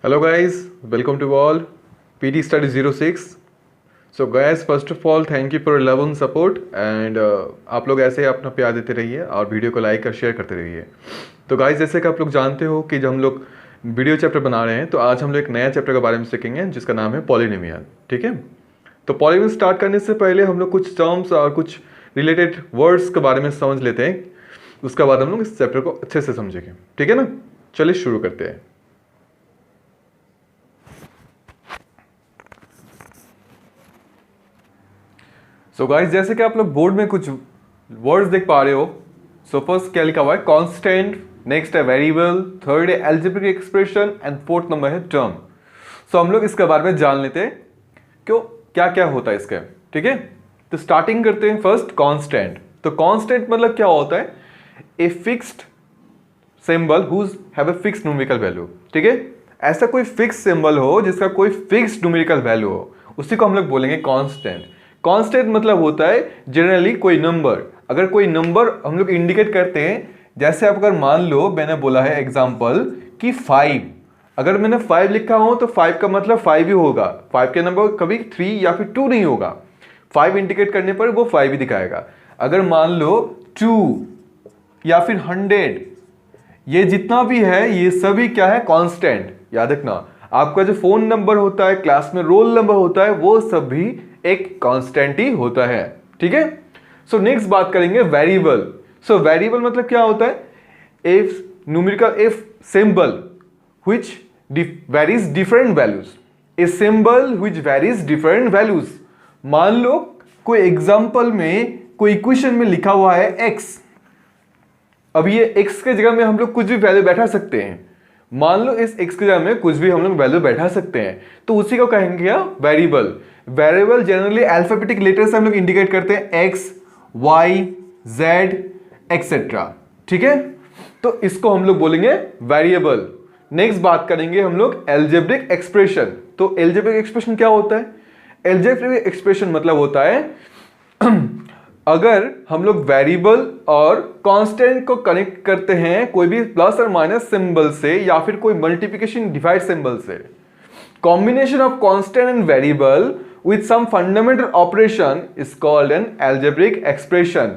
Hello guys, welcome to all PT Study 06. So guys, first of all thank you for your love and support and आप लोग ऐसे अपना प्यार देते रहिए और वीडियो को लाइक और शेयर करते रहिए। तो गाइस जैसे कि आप लोग जानते हो कि जब हम लोग वीडियो चैप्टर बना रहे हैं तो आज हम लोग एक नया चैप्टर के बारे में सीखेंगे जिसका नाम है पॉलिनोमियल। ठीक है, तो पॉलिनोमियल स्टार्ट करने से पहले हम लोग कुछ टर्म्स और कुछ रिलेटेड वर्ड्स के बारे में समझ लेते हैं, उसके बाद हम लोग इस चैप्टर को अच्छे से समझेंगे। ठीक है ना, चलिए शुरू करते हैं। सो गाइस जैसे कि आप लोग बोर्ड में कुछ वर्ड्स देख पा रहे हो। सो फर्स्ट क्या लिखा हुआ है, कांस्टेंट, नेक्स्ट है वेरिएबल, थर्ड है algebraic expression and fourth number है टर्म। सो हम लोग इसके बारे में जान लेते हैं क्यों क्या क्या होता है इसका। ठीक है, तो स्टार्टिंग करते हैं फर्स्ट कांस्टेंट। तो कांस्टेंट मतलब क्या होता है, a fixed symbol whose have a fixed numerical value. ठीक है, ऐसा कोई फिक्स सिंबल हो जिसका कोई फिक्स्ड न्यूमेरिकल वैल्यू हो, उसी को हम लोग बोलेंगे कांस्टेंट। कांस्टेंट मतलब होता है जनरली कोई नंबर, अगर कोई नंबर हम लोग इंडिकेट करते हैं, जैसे आप अगर मान लो मैंने बोला है एग्जांपल कि 5, अगर मैंने 5 लिखा हो तो 5 का मतलब 5 ही होगा। 5 के नंबर कभी 3 या फिर 2 नहीं होगा, 5 इंडिकेट करने पर वो 5 ही दिखाएगा। अगर मान लो 2 या फिर 100, ये जितना भी है ये सभी क्या है, कांस्टेंट। याद रखना, आपका जो फोन नंबर होता है, क्लास में रोल नंबर होता है, वो सभी एक कांस्टेंट ही होता है। ठीक है, सो नेक्स्ट बात करेंगे वेरिएबल। सो वेरिएबल मतलब क्या होता है, if numerical if symbol which varies different values, a symbol which varies different values. मान लो कोई एग्जांपल में कोई इक्वेशन में लिखा हुआ है x, अब ये x के जगह में हम लोग कुछ भी वैल्यू बैठा सकते हैं। मान लो इस x की जगह में कुछ भी हम लोग वैल्यू बैठा सकते हैं, तो उसी को कहेंगे क्या, variable. Variable generally alphabetic letter से हम लोग इंडिकेट करते हैं, x, y, z एक्सेट्रा। ठीक है, तो इसको हम लोग बोलेंगे वेरिएबल। नेक्स्ट बात करेंगे हम लोग अलजेब्रिक एक्सप्रेशन। तो अलजेब्रिक एक्सप्रेशन क्या होता है, अलजेब्रिक एक्सप्रेशन मतलब होता है अगर हम लोग वेरिएबल और कांस्टेंट को कनेक्ट करते हैं कोई भी प्लस और माइनस सिंबल से या फिर कोई मल्टीप्लिकेशन डिवाइड सिंबल से, combination of constant and variable with some fundamental operation is called an algebraic expression.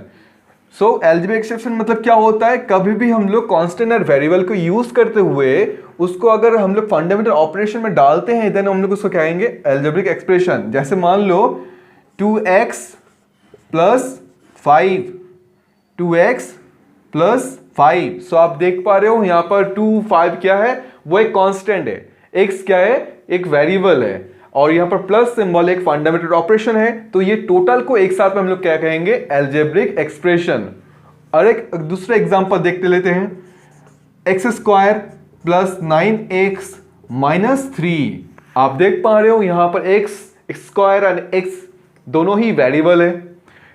So algebraic expression मतलब क्या होता है, कभी भी हम लोग कांस्टेंट और वेरिएबल को यूज करते हुए उसको अगर हम लोग फंडामेंटल ऑपरेशन में डालते हैं, देन हम लोग उसको कहेंगे algebraic expression। जैसे मान लो 2x प्लस 5, 2x प्लस 5। सो आप देख पा रहे हो यहाँ पर 2, 5 क्या है, वो एक कांस्टेंट है, x क्या है, एक वेरिएबल है, और यहां पर प्लस सिंबल एक फंडामेंटल ऑपरेशन है। तो ये टोटल को एक साथ में हम लोग क्या कहेंगे, अलजेब्रिक एक्सप्रेशन। और एक दूसरा एग्जांपल देखते लेते हैं, x square plus 9x minus 3। आप देख पा रहे हो यहां पर एक्स स्क्वायर और एक्स दोनों ही वेरिएबल है,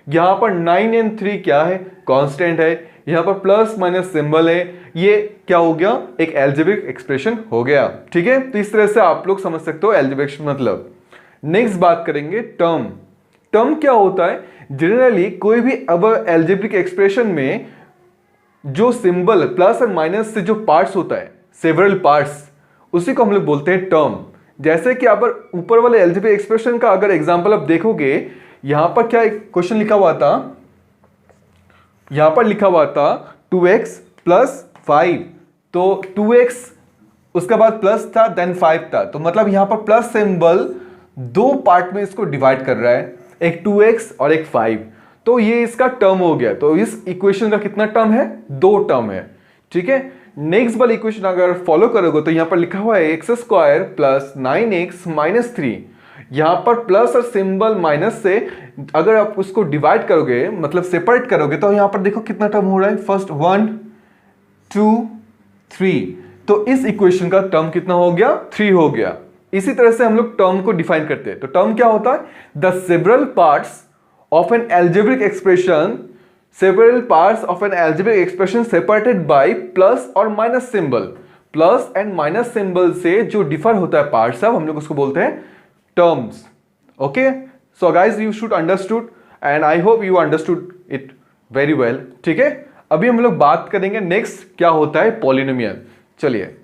यहां पर 9 एंड 3 क्या है, कांस्टेंट है, यहां पर प्लस माइनस सिंबल है, ये क्या हो गया, एक अलजेब्रिक एक्सप्रेशन हो गया। ठीक है, तो इस तरह से आप लोग समझ सकते हो अलजेब्रिक मतलब। नेक्स्ट बात करेंगे टर्म। टर्म क्या होता है, जनरली कोई भी अब अलजेब्रिक एक्सप्रेशन में जो सिंबल प्लस और माइनस से जो पार्ट्स होता है, सेवरल पार्ट्स, उसी को हम लोग बोलते हैं टर्म। जैसे कि अब ऊपर वाले अलजेब्रिक एक्सप्रेशन का अगर एग्जाम्पल आप देखोगे, यहां पर क्या क्वेश्चन लिखा हुआ था, यहां पर लिखा हुआ था 2x प्लस 5, तो 2x उसके बाद प्लस था देन 5 था, तो मतलब यहां पर प्लस सिंबल दो पार्ट में इसको डिवाइड कर रहा है, एक 2x और एक 5, तो ये इसका टर्म हो गया। तो इस इक्वेशन का कितना टर्म है, 2 टर्म है। ठीक है, नेक्स्ट वाली इक्वेशन अगर फॉलो करोगे तो यहां पर लिखा हुआ है x square plus 9x minus 3। यहां पर प्लस और सिंबल माइनस से अगर आप उसको डिवाइड करोगे मतलब सेपरेट करोगे, तो यहां पर देखो कितना टर्म हो रहा है, फर्स्ट 1 2 3, तो इस इक्वेशन का टर्म कितना हो गया, 3 हो गया। इसी तरह से हम लोग टर्म को डिफाइन करते हैं। तो टर्म क्या होता है, the several parts of an algebraic expression, several parts of an algebraic expression separated by plus और minus symbol. Plus and minus symbol से जो डिफर होता है पार्ट सब, हम लोग उसको बोलते हैं terms. Okay, so guys you should understood and I hope you understood it very well. ठीक है, अभी हम लोग बात करेंगे नेक्स्ट क्या होता है पॉलिनोमियल। चलिए,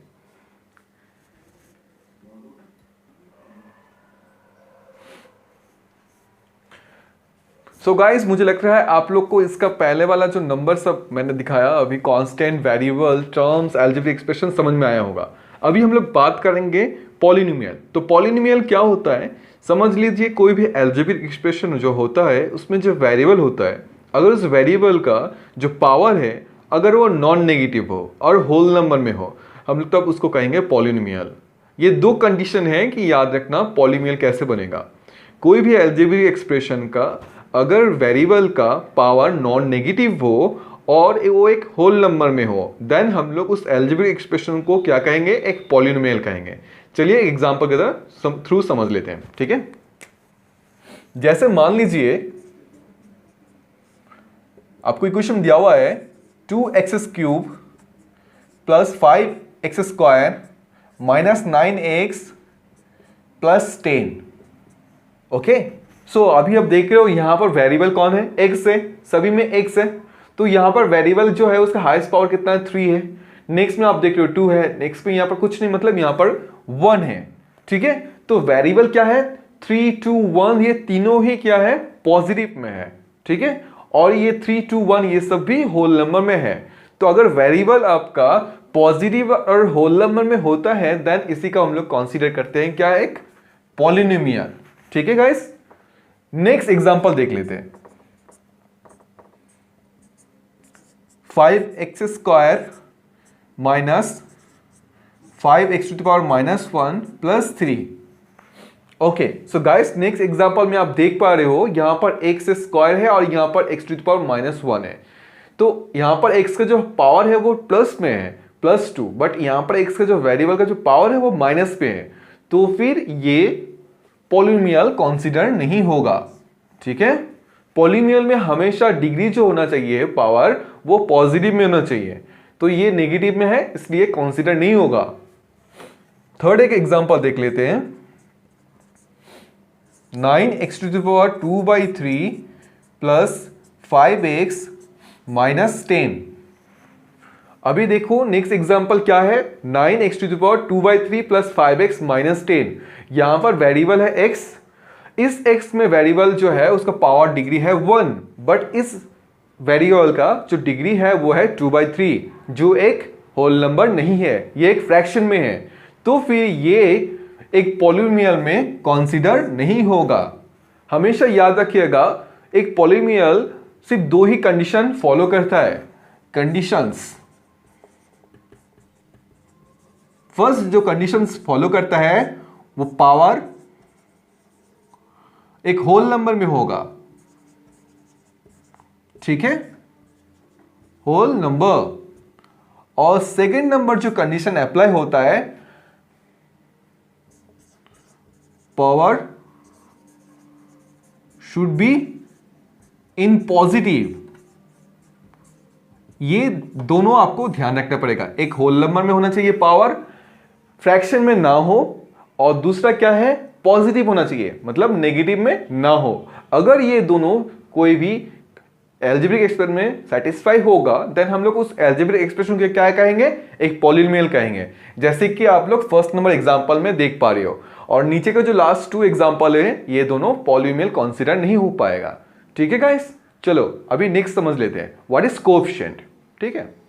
सो गाइस मुझे लग रहा है आप लोग को इसका पहले वाला जो नंबर सब मैंने दिखाया अभी, constant, variable, terms, algebraic expression समझ में आया होगा। अभी हम लोग बात करेंगे पॉलिनोमियल। तो पॉलिनोमियल क्या होता है, समझ लीजिए कोई भी अलजेब्रिक एक्सप्रेशन जो होता है उसमें जो वेरिएबल होता है, अगर उस वेरिएबल का जो पावर है अगर वो नॉन नेगेटिव हो और होल नंबर में हो, हम लोग तब उसको कहेंगे पॉलिनोमियल। ये दो कंडीशन है कि याद रखना पॉलिनोमियल कैसे बनेगा। कोई भी अलजेब्रिक एक्सप्रेशन का अगर वेरिएबल का पावर नॉन नेगेटिव हो और वो एक होल नंबर में हो, देन हम लोग उस अलजेब्रिक एक्सप्रेशन को क्या कहेंगे, एक पॉलिनोमियल कहेंगे। चलिए एक एग्जांपल के थ्रू समझ लेते हैं, ठीक है। जैसे मान लीजिए आपको इक्वेशन दिया हुआ है 2x³ plus 5x² minus 9x plus 10। Okay, so अभी आप देख रहे हो यहां पर वेरिएबल कौन है, x है, सभी में x है। तो यहां पर वेरिएबल जो है उसका हाईएस्ट पावर कितना है, 3 है। नेक्स्ट में आप देख रहे हो 2 है, नेक्स्ट में यहां पर कुछ नहीं, मतलब यहां पर 1 है, ठीक है। तो वेरिएबल क्या है, 3, 2, 1, ये तीनों ही क्या है, पॉजिटिव में है, ठीक है। और ये 3, 2, 1 ये सब भी होल नंबर में है। तो अगर वेरिएबल आपका पॉजिटिव और होल नंबर में होता है देन इसी का हम लोग कंसीडर करते हैं क्या, एक पॉलिनोमियल, ठीक है गाइस। नेक्स्ट एग्जांपल देख लेते हैं। 5x² minus 5x⁻⁻1 plus 3। Okay, so guys next example में आप देख पा रहे हो यहां पर x² है और यहां पर x⁻⁻1 है। तो यहां पर x का जो पावर है वो प्लस में है, +2, बट यहां पर x का जो वेरिएबल का जो पावर है वो माइनस पे है। तो फिर ये पॉलिनोमियल कंसीडर नहीं होगा, ठीक है। पॉलिनोमियल में हमेशा डिग्री जो होना चाहिए पावर वो पॉजिटिव में होना चाहिए, तो ये नेगेटिव में है इसलिए कंसीडर नहीं होगा। थर्ड एक एग्जांपल देख लेते हैं। 9x⁻2/3 plus 5x minus 10। अभी देखो नेक्स्ट एग्जांपल क्या है, 9x⁻2/3 प्लस 5x माइनस 10। यहां पर वेरिएबल है x, इस x में वेरिएबल जो है उसका पावर डिग्री है 1, बट इस वेरिएबल का जो डिग्री है वो है 2/3 जो एक होल नंबर नहीं है, ये एक फ्रैक्शन में है। तो फिर ये एक पॉलिनोमियल में कंसीडर नहीं होगा। हमेशा याद रखिएगा एक पॉलिनोमियल सिर्फ दो ही कंडीशन फॉलो करता है, कंडीशंस। फर्स्ट जो कंडीशंस फॉलो करता है वो पावर एक होल नंबर में होगा, ठीक है, होल नंबर। और सेकेंड नंबर जो कंडीशन अप्लाई होता है, power should be in positive. ये दोनों आपको ध्यान रखना पड़ेगा, एक होल नंबर में होना चाहिए पावर, फ्रैक्शन में ना हो, और दूसरा क्या है, पॉजिटिव होना चाहिए, मतलब नेगेटिव में ना हो। अगर ये दोनों कोई भी अलजेब्रिक एक्सप्रेशन में सेटिस्फाई होगा देन हम लोग उस अलजेब्रिक एक्सप्रेशन को क्या कहेंगे, एक पॉलिनोमियल कहेंगे, जैसे कि आप लोग फर्स्ट नंबर एग्जांपल में देख पा रहे हो। और नीचे का जो लास्ट 2 एग्जांपल है ये दोनों पॉलिनोमियल कंसीडर नहीं हो पाएगा, ठीक है गाइस। चलो अभी नेक्स्ट समझ लेते हैं, व्हाट इज कोएफिशिएंट, ठीक है।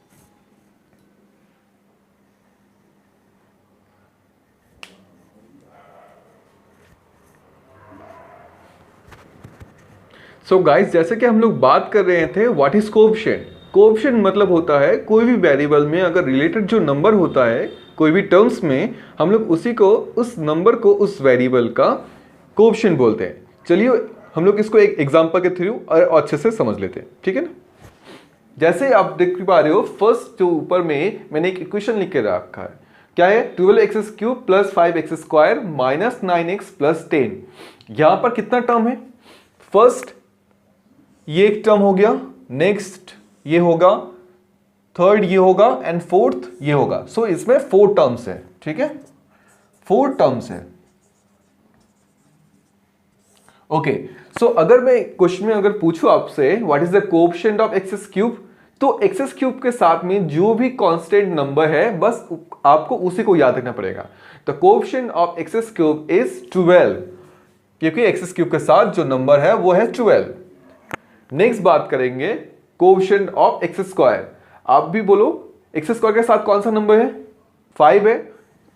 सो गाइस जैसे कि हम लोग बात कर रहे थे व्हाट इज कोएफिशिएंट। कोएफिशिएंट मतलब होता है कोई भी वेरिएबल में अगर रिलेटेड जो नंबर होता है कोई भी टर्म्स में, हम लोग उसी को, उस नंबर को उस वेरिएबल का कोएफिशिएंट बोलते हैं। चलिए हम लोग इसको एक एग्जांपल के थ्रू अच्छे से समझ लेते हैं, ठीक है ना। जैसे आप देख पा रहे हो फर्स्ट जो ऊपर में मैंने एक इक्वेशन लिख के रखा है, क्या है, 12x³ plus 5x² minus 9x plus 10। यहां पर कितना टर्म है, फर्स्ट ये एक टर्म हो गया, नेक्स्ट ये होगा, थर्ड ये होगा एंड फोर्थ ये होगा। सो इसमें 4 टर्म्स है, ठीक है, 4 टर्म्स है। ओके, सो अगर मैं क्वेश्चन में अगर पूछूं आपसे what is the coefficient of x³ तो x³ के साथ में जो भी कांस्टेंट नंबर है बस आपको उसी को याद रखना पड़ेगा। The coefficient of x³ is 12, क्योंकि x³ के साथ जो नंबर है वो है 12। नेक्स्ट बात करेंगे कोएफिशिएंट ऑफ एक्स स्क्वायर। आप भी बोलो एक्स स्क्वायर के साथ कौन सा नंबर है, 5 है,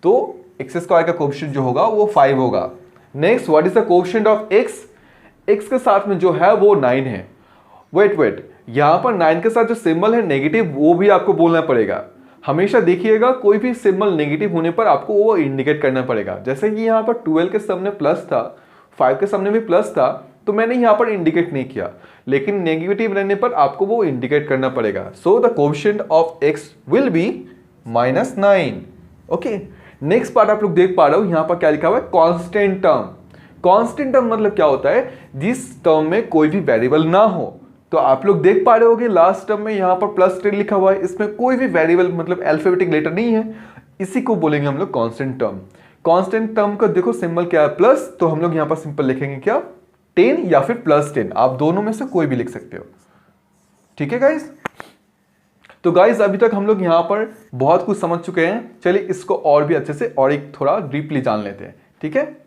तो एक्स स्क्वायर का कोएफिशिएंट जो होगा वो 5 होगा। Next what is the coefficient of x, x के साथ में जो है वो 9 है। वेट यहां पर 9 के साथ जो सिंबल है नेगेटिव वो भी आपको बोलना पड़ेगा। हमेशा देखिएगा कोई भी सिंबल नेगेटिव होने पर आपको वो इंडिकेट करना पड़ेगा। जैसे कि यहाँ पर 12 के सामने प्लस था, 5 के सामने भी प्लस था, तो मैंने यहाँ पर इंडिकेट नहीं किया, लेकिन नेगेटिव रहने पर आपको वो इंडिकेट करना पड़ेगा। So the coefficient of x will be -9। Okay, next part आप लोग देख पा रहे हो, यहाँ पर क्या लिखा हुआ है, कांस्टेंट टर्म। कांस्टेंट टर्म मतलब क्या होता है, जिस टर्म में कोई भी वेरिएबल ना हो। तो आप लोग देख पा रहे होगे लास्ट टर्म में यहाँ पर +10 लिखा हुआ है, इसमें कोई भी वेरिएबल मतलब अल्फाबेटिक लेटर नहीं है, इसी को बोलेंगे हम लोग कांस्टेंट टर्म। कांस्टेंट टर्म का देखो सिंबल क्या है, प्लस, तो हम लोग यहाँ पर सिंपल लिखेंगे क्या, 10 या फिर +10, आप दोनों में से कोई भी लिख सकते हो। ठीक है गाइस, तो गाइस अभी तक हम लोग यहाँ पर बहुत कुछ समझ चुके हैं। चलिए इसको और भी अच्छे से और एक थोड़ा डीपली जान लेते हैं। ठीक है,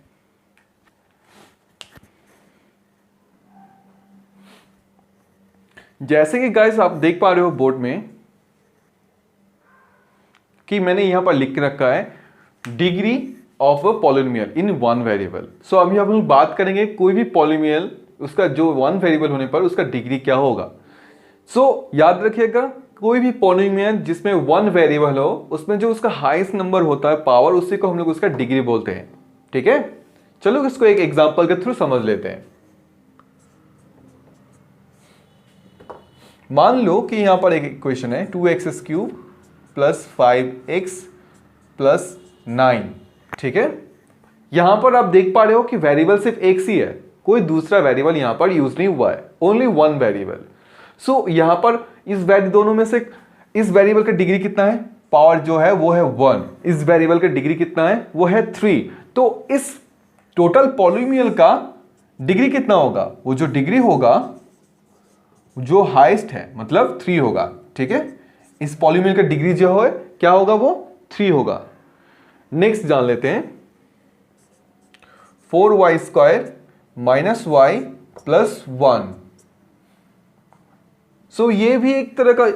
जैसे कि गाइस आप देख पा रहे हो बोर्ड में कि मैंने यहां पर लिख के रखा है degree of a polynomial in one variable. So अभी हम लोग बात करेंगे कोई भी पॉलिनोमियल, उसका जो वन वेरिएबल होने पर उसका डिग्री क्या होगा। सो याद रखिएगा कोई भी पॉलिनोमियल जिसमें वन वेरिएबल हो, उसमें जो उसका हाईएस्ट नंबर होता है पावर, उसी को हम लोग उसका डिग्री बोलते हैं। ठीक है, चलो इसको एक एग्जांपल के थ्रू समझ लेते हैं। मान लो कि यहां पर एक इक्वेशन है 2x³ + 5x + 9। ठीक है, यहां पर आप देख पा रहे हो कि वेरिएबल सिर्फ एक ही है, कोई दूसरा वेरिएबल यहां पर यूज नहीं हुआ है, ओनली वन वेरिएबल। सो यहां पर इस दोनों में से इस वेरिएबल का डिग्री कितना है, पावर जो है वो है 1, इस वेरिएबल का डिग्री कितना है वो है 3। तो इस टोटल पॉलिनोमियल का डिग्री कितना होगा, वो जो डिग्री होगा जो हाईएस्ट है मतलब 3 होगा। ठीक है, इस पॉलिनोमियल का डिग्री जो है क्या होगा, वो 3 होगा। नेक्स्ट जान लेते हैं 4y² - y + 1। सो ये भी एक तरह का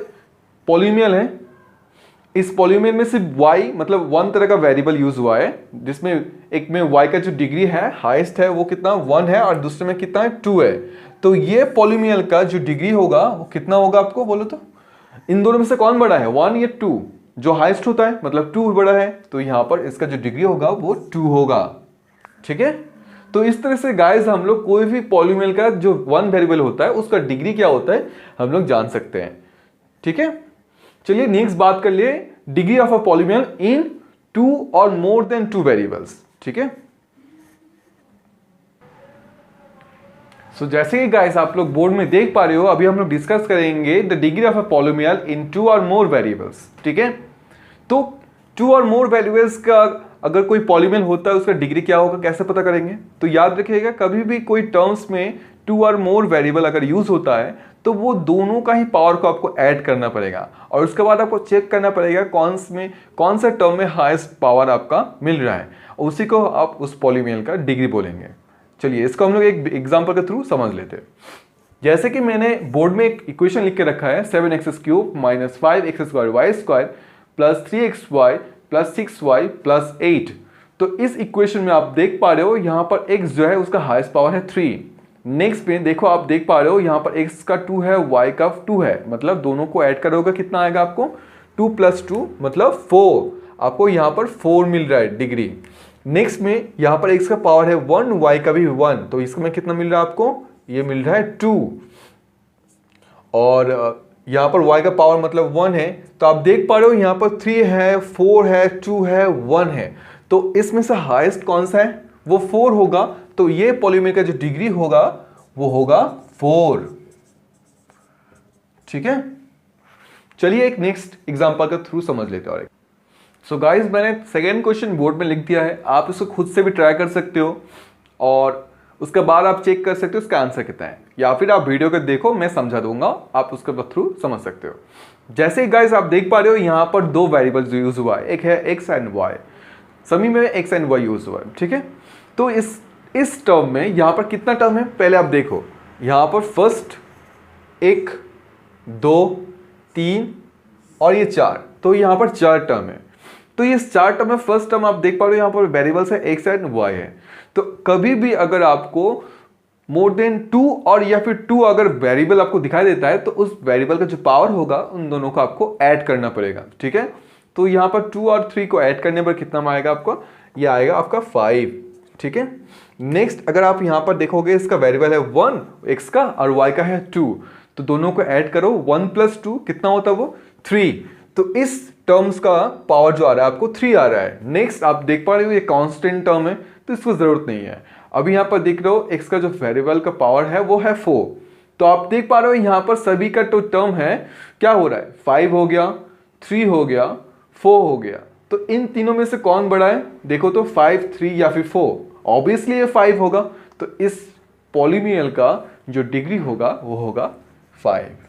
पॉलिनोमियल है। इस पॉलिनोमियल में सिर्फ y मतलब वन तरह का वेरिएबल यूज हुआ है, जिसमें एक में y का जो डिग्री है हाईएस्ट है वो कितना 1 है, और दूसरे में कितना है 2 है। तो ये पॉलिनोमियल का जो डिग्री होगा वो कितना होगा, आपको बोलो तो इन दोनों में से कौन बड़ा है, 1 या 2। जो हाईएस्ट होता है मतलब 2 बड़ा है, तो यहां पर इसका जो डिग्री होगा वो 2 होगा। ठीक है, तो इस तरह से गाइस हम लोग कोई भी पॉलिनोमियल का जो वन वेरिएबल होता है उसका डिग्री क्या होता है हम लोग जान सकते हैं। ठीक है, चलिए नेक्स्ट बात कर लिए डिग्री ऑफ अ पॉलिनोमियल इन 2 और मोर देन 2 वेरिएबल्स। ठीक है, सो जैसे कि गाइस आप लोग बोर्ड में देख पा रहे हो, अभी हम लोग डिस्कस करेंगे the degree of a polynomial इन 2 और मोर वेरिएबल्स। ठीक है, तो 2 और मोर वेरिएबल्स का अगर कोई पॉलिनोमियल होता है उसका डिग्री क्या होगा, कैसे पता करेंगे। तो याद रखिएगा कभी भी कोई टर्म्स में 2 और मोर वेरिएबल अगर यूज होता है तो वो दोनों का ही पावर को आपको ऐड करना पड़ेगा, और उसके बाद आपको चेक करना पड़ेगा कौन सा टर्म में हाईएस्ट पावर आपका मिल रहा है, और उसी को आप उस पॉलिनोमियल का डिग्री बोलेंगे। चलिए इसको हम लोग एक एग्जांपल के थ्रू समझ लेते हैं। जैसे कि मैंने बोर्ड में एक इक्वेशन लिख के रखा है 7x³ - 5x² y² + 3xy + 6y + 8। तो इस इक्वेशन में आप देख पा रहे हो यहाँ पर x जो है उसका हाईएस्ट पावर है 3। नेक्स्ट पे देखो आप देख पा रहे हो यहाँ पर x का 2 है, y का 2 है, मतलब दोनों को ऐड करोगे कितना आएगा आपको, 2 + 2 मतलब 4। आपको यहाँ पर 4 मिल रहा है डिग्री। नेक्स्ट में यहाँ पर x का पावर है 1, y का भी 1, तो इसमें कितना मिल रहा है आपको, ये मिल रहा है 2। और यहाँ पर y का पावर मतलब 1 है, तो आप देख पा रहे हो यहाँ पर 3 है, 4 है, 2 है, 1 है, तो इसमें से हाईएस्ट कौन सा है, वो 4 होगा। तो ये पॉलिनोमियल का जो डिग्री होगा वो होगा 4। ठीक है, चलिए एक नेक्स्ट एग्जांपल के थ्रू समझ लेते हैं। सो गाइस मैंने सेकेंड क्वेश्चन बोर्ड में लिख दिया है, आप इसको खुद से भी ट्राई कर सकते हो और उसके बाद आप चेक कर सकते हो उसका आंसर कितना है, या फिर आप वीडियो को देखो मैं समझा दूंगा, आप उसके थ्रू समझ सकते हो। जैसे ही गाइस आप देख पा रहे हो यहाँ पर 2 वेरिएबल्स यूज हुआ है, एक है x एंड y, सभी में x एंड y यूज हुआ है। ठीक है, तो इस टर्म में यहाँ पर कितना टर्म है पहले आप देखो, यहाँ पर फर्स्ट 1, 2, 3 और ये 4, तो यहाँ पर 4 टर्म है। तो ये 4 टर्म में फर्स्ट टर्म आप देख पा रहे हो यहाँ पर वेरिएबल्स है x एंड y है। तो कभी भी अगर आपको मोर देन 2 और या फिर 2 अगर वेरिएबल आपको दिखाई देता है तो उस वेरिएबल का जो पावर होगा उन दोनों को आपको ऐड करना पड़ेगा, ठीक है। तो यहाँ पर 2 और 3 को ऐड करने पर कितना आएगा आपको, ये आएगा आपका 5, ठीक है। नेक्स्ट अगर आप यहाँ पर देखोगे इसका वेरिएबल है 1 x का और y का है 2, तो दोनों को ऐड करो, 1 + 2 कितना होता है वो 3। तो इस टर्म्स का पावर जो आ रहा है आपको 3 आ रहा है। नेक्स्ट आप देख पा रहे हो ये कांस्टेंट टर्म है तो इसको जरूरत नहीं है। अभी यहाँ पर देख रहे हो x का जो वेरिएबल का पावर है वो है 4, तो आप देख पा रहे हो यहाँ पर सभी का जो टर्म है क्या हो रहा है, 5 हो गया, 3 हो गया, 4 हो गया। तो इन तीनों में से कौन बड़ा है, देखो तो 5, 3 या फिर 4, ऑब्वियसली ये 5 होगा। तो इस पॉलिनोमियल का जो डिग्री होगा वो होगा 5।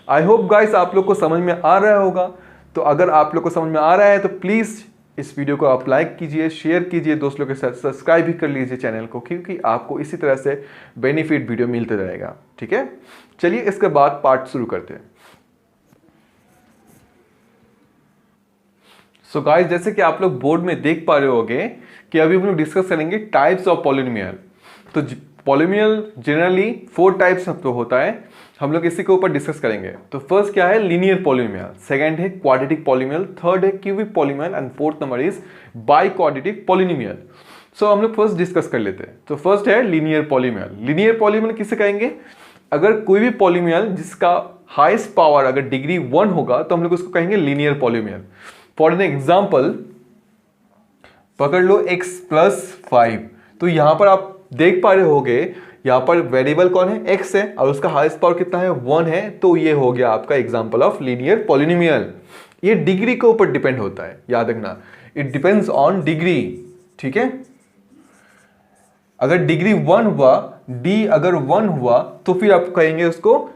आई होप गाइस आप लोग को समझ में आ रहा होगा। तो अगर आप लोग को समझ में आ रहा है तो प्लीज़ इस वीडियो को आप लाइक कीजिए, शेयर कीजिए, दोस्त लोगों के साथ सब्सक्राइब भी कर लीजिए चैनल को, क्योंकि आपको इसी तरह से बेनिफिट वीडियो मिलते रहेगा, ठीक है। चलिए इसके बाद पार्ट शुरू करते हैं। सो गाइस जैसे कि आप लोग बोर्ड में देख पा रहे होंगे कि अभी हम लोग डिस्कस करेंगे टाइप्स ऑफ पॉलिनोमियल। तो पॉलिनोमियल जनरली 4 टाइप्स तो होता है, हम लोग इसी के ऊपर डिस्कस करेंगे। तो फर्स्ट क्या है, लीनियर पॉलिनोमियल, सेकंड है क्वाड्रेटिक पॉलिनोमियल, थर्ड है cubic polynomial and fourth number is biquadratic polynomial. So हम लोग फर्स्ट डिस्कस कर लेते हैं। तो फर्स्ट है लीनियर पॉलिनोमियल। लीनियर पॉलिनोमियल किसे कहेंगे, अगर कोई भी पॉलिनोमियल जिसका हाईएस्ट पावर अगर डिग्री 1 होगा तो हम लोग उसको कहेंगे linear polynomial. For an example पकड़ लो x + 5, तो यहां पर आप देख पा रहे होगे यहाँ पर वेरिएबल कौन है, x है, और उसका हाईएस्ट पावर कितना है, 1 है। तो ये हो गया आपका एग्जांपल ऑफ लीनियर पॉलिनोमियल। ये डिग्री के ऊपर डिपेंड होता है, याद रखना, इट डिपेंड्स ऑन डिग्री, ठीक है। अगर डिग्री 1 हुआ, d अगर 1 हुआ तो फिर आप कहेंगे उसको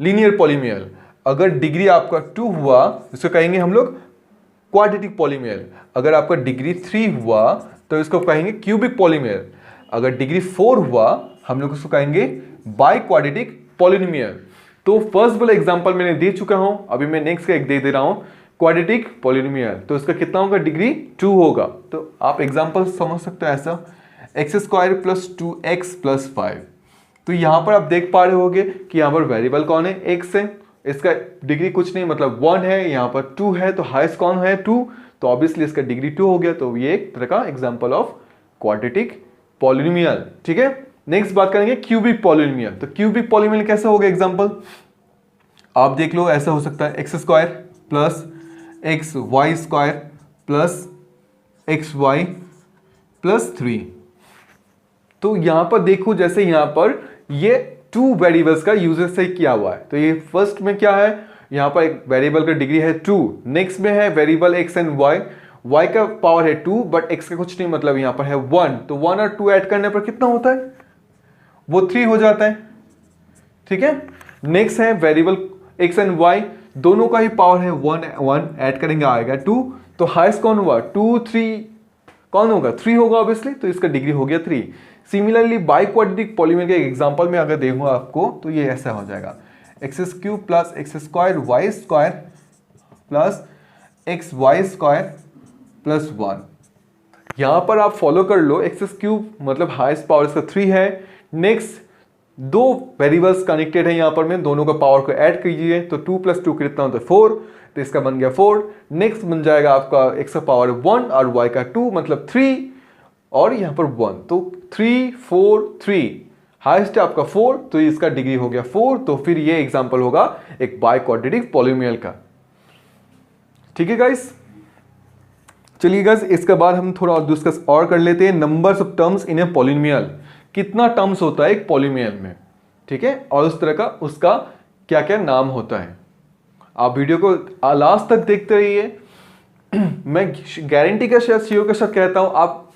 लीनियर पॉलिनोमियल। अगर डिग्री आपका 2 हुआ उसको कहेंगे हम लोग क्वाड्रेटिक पॉलिनोमियल। अगर आपका डिग्री 3 हुआ तो इसको कहेंगे क्यूबिक पॉलिनोमियल। अगर डिग्री 4 हुआ हम लोग उसको कहेंगे बाई क्वाड्रेटिक पॉलिनोमियल। तो फर्स्ट वाला एग्जांपल मैंने दे चुका हूं, अभी मैं नेक्स्ट का एक दे रहा हूं, क्वाड्रेटिक पॉलिनोमियल। तो इसका कितना होगा, डिग्री 2 होगा। तो आप एग्जांपल समझ सकते हो ऐसा, x² + 2x + 5। तो यहां पर आप देख पा रहे होगे कि यहां पर वेरिएबल कौन है, x है, इसका डिग्री कुछ नहीं मतलब 1 है, यहां पर 2 है, तो हाईएस्ट कौन है 2, तो ऑब्वियसली इसका डिग्री 2 हो गया। तो ये एक तरह का एग्जांपल ऑफ क्वाड्रेटिक पॉलिनोमियल, ठीक है। नेक्स्ट बात करेंगे क्यूबिक पॉलिनोमियल। तो क्यूबिक पॉलिनोमियल कैसे होगा, एग्जांपल आप देख लो, ऐसा हो सकता है x² + xy² + xy + 3। तो यहां पर देखो जैसे यहां पर ये 2 वेरिएबल्स का यूजेस से किया हुआ है। तो ये फर्स्ट में क्या है, यहां पर एक वेरिएबल का डिग्री है 2, नेक्स्ट में है वेरिएबल x एंड y का पावर है 2 बट x का कुछ नहीं मतलब यहां पर है 1। तो 1 और 2 ऐड करने पर कितना होता है, वो 3 हो जाता है, ठीक है। नेक्स्ट है वेरिएबल x एंड y, दोनों का ही पावर है 1 ऐड करेंगे आएगा 2। तो हाईएस्ट कौन हुआ, 2 3 कौन होगा, 3 होगा ऑब्वियसली, तो इसका डिग्री हो गया 3। सिमिलरली बाई क्वाड्रेटिक पॉलिनोमियल के एग्जांपल में अगर देखूं आपको तो ये ऐसा हो जाएगा, x³ + x² y² + xy² + 1। यहां पर आप फॉलो कर लो, x³ मतलब हाईएस्ट पावर इसका 3 है। नेक्स्ट 2 वेरिएबल्स कनेक्टेड है, यहां पर मैं दोनों का पावर को ऐड कीजिए, तो 2 + 2 कितना होता है 4, तो इसका बन गया 4। नेक्स्ट बन जाएगा आपका x का पावर 1 और y का 2 मतलब 3, और यहां पर 1, तो 3 4 3, हाईएस्ट है आपका 4, तो इसका डिग्री हो गया 4। तो फिर ये एग्जांपल होगा एक बाई क्वाड्रेटिक पॉलिनोमियल का, ठीक है गाइस। चलिए गाइस इसके बाद हम थोड़ा और डिस्कस और कर लेते हैं, numbers of terms in a polynomial. कितना टर्म्स होता है एक पॉलिनोमियल में, ठीक है, और उस तरह का उसका क्या क्या नाम होता है। आप वीडियो को लास्ट तक देखते रहिए। मैं गारंटी के साथ सीओ के साथ कहता हूं, आप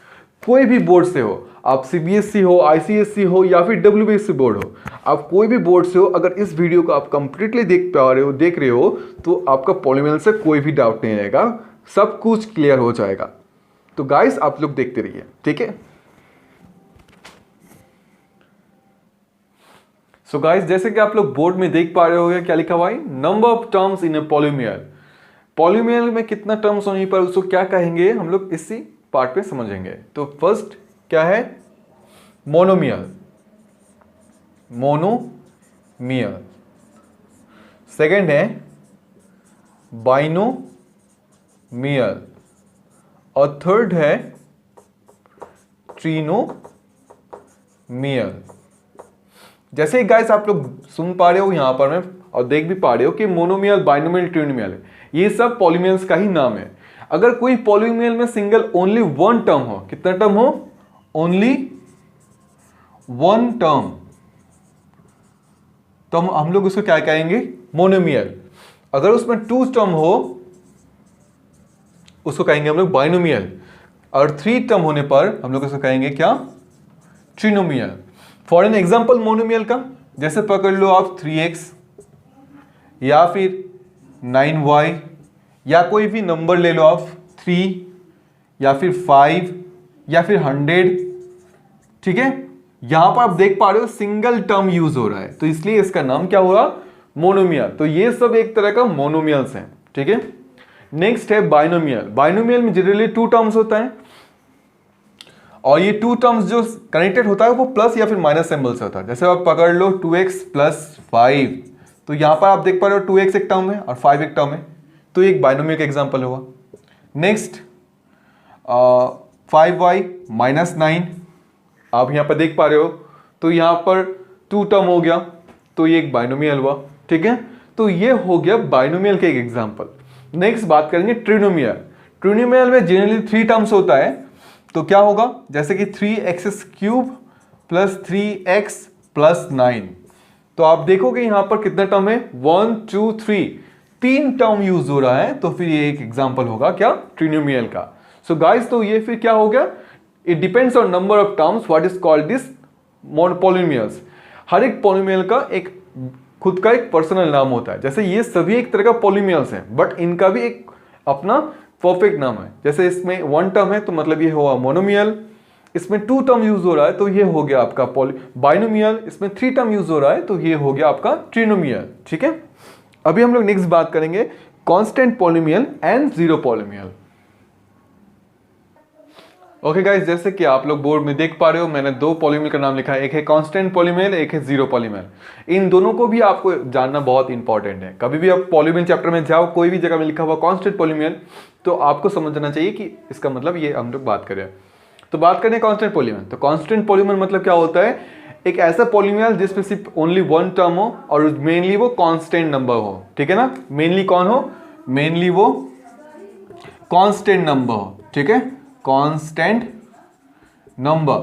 कोई भी बोर्ड से हो, आप सीबीएसई हो, आईसीएसई हो या फिर डब्ल्यूबीएसई बोर्ड हो, आप कोई भी बोर्ड से हो, अगर इस वीडियो को आप कंप्लीटली देख रहे हो तो आपका पॉलिनोमियल से कोई भी डाउट नहीं रहेगा, सब कुछ क्लियर हो जाएगा। तो गाइस आप लोग देखते रहिए, ठीक है। सो गाइस जैसे कि आप लोग बोर्ड में देख पा रहे होंगे क्या लिखा हुआ है, number of terms in a polynomial. Polynomial में कितना टर्म्स होने पर उसको क्या कहेंगे हम लोग इसी पार्ट पे समझेंगे। तो फर्स्ट क्या है, मोनोमियल, मोनोमियल। सेकंड है बाइनोमियल और थर्ड है ट्रिनोमियल। जैसे गाइस आप लोग सुन पा रहे हो यहां पर मैं और देख भी पा रहे हो कि मोनोमियल, बाइनोमियल, ट्रिनोमियल ये सब पॉलिनोमियल्स का ही नाम है। अगर कोई पॉलिनोमियल में सिंगल ओनली वन टर्म हो, कितना टर्म हो, ओनली वन टर्म, तो हम लोग उसको क्या कहेंगे, मोनोमियल। अगर उसमें टू टर्म हो उसको कहेंगे हम लोग बाइनोमियल, और थ्री टर्म होने पर हम लोग उसको कहेंगे क्या, ट्रिनोमियल। फॉर एन एग्जाम्पल मोनोमियल का जैसे पकड़ लो आप 3x या फिर 9y या कोई भी नंबर ले लो आप 3 या फिर 5 या फिर 100, ठीक है। यहां पर आप देख पा रहे हो सिंगल टर्म यूज हो रहा है, तो इसलिए इसका नाम क्या हुआ, मोनोमियल। तो ये सब एक तरह का मोनोमियल्स हैं, ठीक है। नेक्स्ट है बाइनोमियल। बाइनोमियल में जनरली टू टर्म्स होता है और ये टू टर्म्स जो कनेक्टेड होता है वो प्लस या फिर माइनस सिंबल से होता है। जैसे आप पकड़ लो 2x + 5, तो यहां पर आप देख पा रहे हो 2x एक टर्म है और 5 एक टर्म है, तो एक बाइनोमियल का एग्जांपल होगा। नेक्स्ट 5y - 9 आप यहां पर देख पा रहे हो, तो यहां पर टू टर्म हो गया, तो ये एक बाइनोमियल हुआ, ठीक है। तो ये हो गया बाइनोमियल का एक एग्जांपल। नेक्स्ट बात करेंगे ट्रिनोमियल। ट्रिनोमियल में जनरली थ्री टर्म्स होता है, तो क्या होगा, जैसे कि 3x³ + 3x + 9, तो आप देखोगे यहां पर कितना टर्म है, 1 2 3, तीन टर्म यूज हो रहा है, तो फिर ये एक एग्जांपल होगा क्या, ट्रिनोमियल का। सो गाइस तो ये फिर क्या हो गया, it depends on number of terms what is called this polynomials. हर एक पॉलिनोमियल का एक खुद का एक पर्सनल नाम होता है। जैसे ये सभी एक तरह का पॉलिनोमियल्स हैं, बट इनका भी एक अपना परफेक्ट नाम है। जैसे इसमें वन टर्म है तो मतलब ये हुआ मोनोमियल, इसमें टू टर्म यूज हो रहा है तो ये हो गया आपका बाइनोमियल, इसमें थ्री टर्म यूज हो रहा है तो ये हो गया आपका ट्रिनोमियल, ठीक है। अभी हम लोग नेक्स्ट बात करेंगे constant polynomial and zero polynomial. Okay guys, जैसे कि आप लोग बोर्ड में देख पा रहे हो मैंने दो पॉलिनोमियल का नाम लिखा है, एक है कांस्टेंट पॉलिनोमियल, एक है जीरो पॉलिनोमियल। इन दोनों को भी आपको जानना बहुत इंपॉर्टेंट है। कभी भी आप पॉलिनोमियल चैप्टर में जाओ, कोई भी जगह में लिखा हुआ कांस्टेंट पॉलिनोमियल, तो आपको समझना चाहिए कि इसका मतलब ये हम लोग बात करें। तो बात करें कांस्टेंट पॉलिनोमियल, तो कांस्टेंट पॉलिनोमियल मतलब क्या होता है, एक ऐसा पॉलिनोमियल जिसमें सिर्फ ओनली वन टर्म हो और मेनली वो कांस्टेंट नंबर हो, ठीक है ना। मेनली कौन हो, मेनली वो कांस्टेंट नंबर हो, ठीक है, कांस्टेंट नंबर,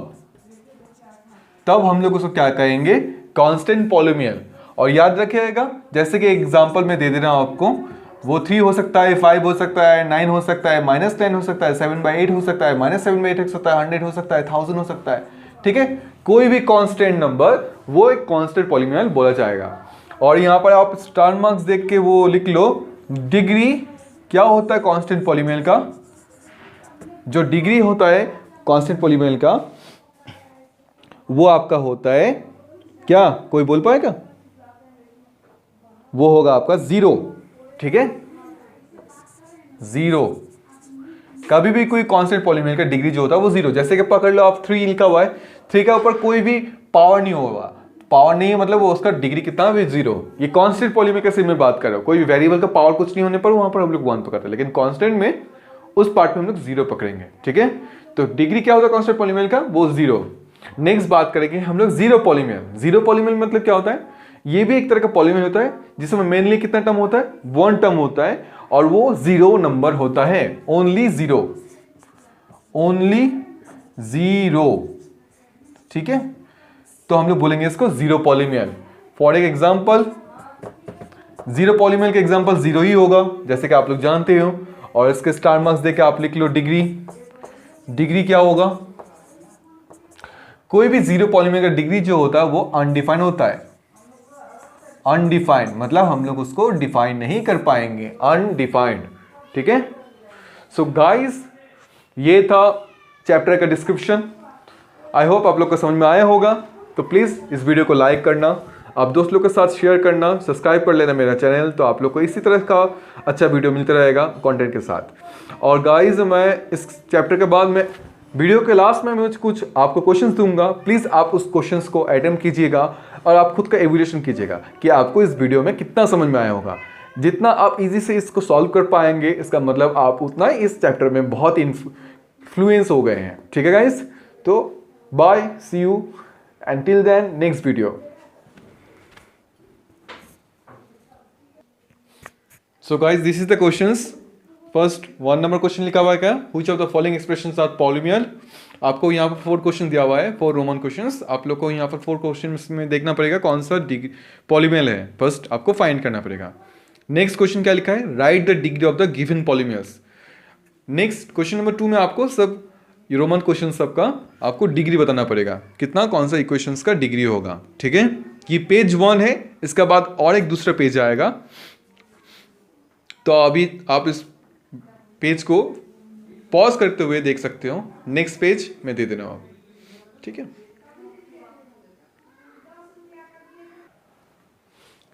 तब हम लोग उसको क्या कहेंगे, कांस्टेंट पॉलिनोमियल। और याद रखिएगा जैसे कि एग्जांपल में दे दे रहा हूं आपको, वो 3 हो सकता है, 5 हो सकता है, 9 हो सकता है, -10 हो सकता है, 7/8 हो सकता है, -7/8 हो सकता है, 100 हो सकता है, 1000 हो सकता है, ठीक है। कोई भी कांस्टेंट नंबर वो एक कांस्टेंट पॉलिनोमियल बोला जाएगा। और यहां पर आप स्टार मार्क्स देख के वो लिख लो, डिग्री क्या होता है कांस्टेंट पॉलिनोमियल का, जो डिग्री होता है कांस्टेंट पॉलिनोमियल का वो आपका होता है क्या, कोई बोल पाएगा, वो होगा आपका 0, ठीक है, 0। कभी भी कोई कांस्टेंट पॉलिनोमियल का डिग्री जो होता है वो 0। जैसे कि पकड़ लो आप 3 लिखा हुआ है, 3 का ऊपर कोई भी पावर नहीं होगा, पावर नहीं है मतलब वो उसका डिग्री कितना है, 0। ये कांस्टेंट पॉलिनोमियल का मैं बात कर रहा हूं, कोई भी वेरिएबल का पावर कुछ नहीं होने पर वहां पर हम लोग 1 पकड़ते हैं, लेकिन कांस्टेंट में उस पार्ट में हम लोग 0 पकड़ेंगे, ठीक है। तो डिग्री क्या होता है कांस्टेंट पॉलिनोमियल का, वो 0। नेक्स्ट बात करेंगे हम लोग जीरो पॉलिनोमियल। जीरो पॉलिनोमियल मतलब क्या होता है, ये भी एक तरह का पॉलिनोमियल होता है जिसमें मेनली कितना टर्म होता है, वन टर्म होता है और वो 0 नंबर होता है, ओनली 0, ओनली 0, ठीक है। तो हम लोग बोलेंगे इसको zero polynomial. For example zero polynomial का एग्जांपल 0 ही होगा जैसे कि आप लोग जानते हो, और इसके स्टार मार्क्स देके आप लिख लो डिग्री। डिग्री क्या होगा, कोई भी जीरो पॉलिनोमियल का डिग्री जो होता है वो अनडिफाइंड होता है। अनडिफाइंड मतलब हम लोग उसको डिफाइन नहीं कर पाएंगे, अनडिफाइंड, ठीक है। सो गाइस ये था चैप्टर का डिस्क्रिप्शन। आई होप आप लोग को समझ में आया होगा। तो प्लीज इस वीडियो को लाइक करना, आप दोस्त लोग के साथ शेयर करना, सब्सक्राइब कर लेना मेरा चैनल, तो आप लोग को इसी तरह का अच्छा वीडियो मिलता रहेगा कंटेंट के साथ। और गाइज मैं इस चैप्टर के बाद में वीडियो के लास्ट में मुझे कुछ आपको क्वेश्चंस दूंगा, प्लीज़ आप उस क्वेश्चंस को अटेम्प्ट कीजिएगा और आप खुद का एवल्यूशन कीजिएगा कि आपको इस वीडियो में कितना समझ में आया होगा। जितना आप इजी से इसको सॉल्व कर पाएंगे, इसका मतलब आप उतना ही इस चैप्टर में बहुत इन्फ्लुएंस हो गए हैं। ठीक है गाइज, तो bye, see you until then next video। So guys, this is the questions। First 1 number question लिखा हुआ है क्या, which of the following expressions are polynomial। आपको यहाँ पर 4 क्वेश्चन दिया हुआ है, 4 रोमन क्वेश्चंस। आप लोग को यहाँ पर 4 क्वेश्चन में देखना पड़ेगा कौन सा पॉलीमियल है, फर्स्ट आपको फाइंड करना पड़ेगा। नेक्स्ट क्वेश्चन क्या लिखा है, write the degree of the given polynomials. Next question number 2 में आपको सब रोमन क्वेश्चन सबका आपको डिग्री बताना पड़ेगा, कितना कौन सा इक्वेशंस का डिग्री होगा। ठीक है, ये पेज 1 है, इसके बाद और एक दूसरा पेज आएगा, तो अभी आप इस पेज को पॉज करते हुए देख सकते हो, नेक्स्ट पेज में दे देना आप। ठीक है,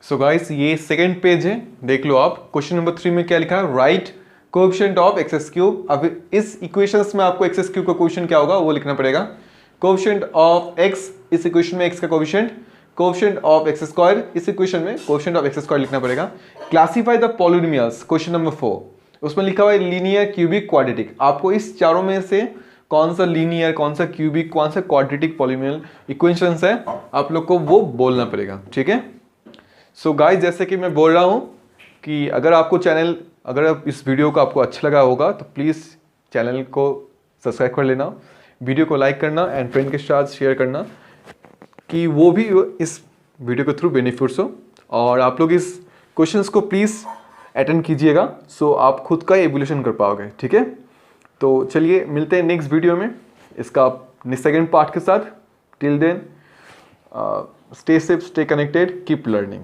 सो गाइस ये सेकंड पेज है, देख लो आप। क्वेश्चन नंबर 3 में क्या लिखा है, right coefficient of x cube. अब इस इक्वेशंस में आपको एक्स क्यूब का कोएफिशिएंट क्या होगा वो लिखना पड़ेगा। कोएफिशिएंट ऑफ एक्स, इस इक्वेशन में एक्स का coefficient, coefficient of x square, इस इक्वेशन में कोएफिशिएंट ऑफ एक्स स्क्वायर लिखना पड़ेगा। Classify the polynomials, question number 4, उसमें लिखा हुआ है लीनियर, क्यूबिक, क्वाड्रेटिक। आपको इस चारों में से कौन सा लीनियर, कौन सा क्यूबिक, कौन सा क्वाड्रेटिक पॉलिनोमियल इक्वेशंस है, आप लोग को वो बोलना पड़ेगा। ठीक है, सो गाइस जैसे कि मैं बोल रहा हूँ कि अगर आप इस वीडियो को आपको अच्छा लगा होगा तो प्लीज़ चैनल को सब्सक्राइब कर लेना, वीडियो को लाइक करना एंड फ्रेंड के साथ शेयर करना कि वो भी इस वीडियो के थ्रू बेनिफिट्स हो। और आप लोग इस क्वेश्चंस को प्लीज़ अटेंड कीजिएगा, सो आप खुद का एवोल्यूशन कर पाओगे। ठीक है, तो चलिए मिलते हैं नेक्स्ट वीडियो में इसका सेकेंड पार्ट के साथ। Till then stay safe, stay connected, keep learning.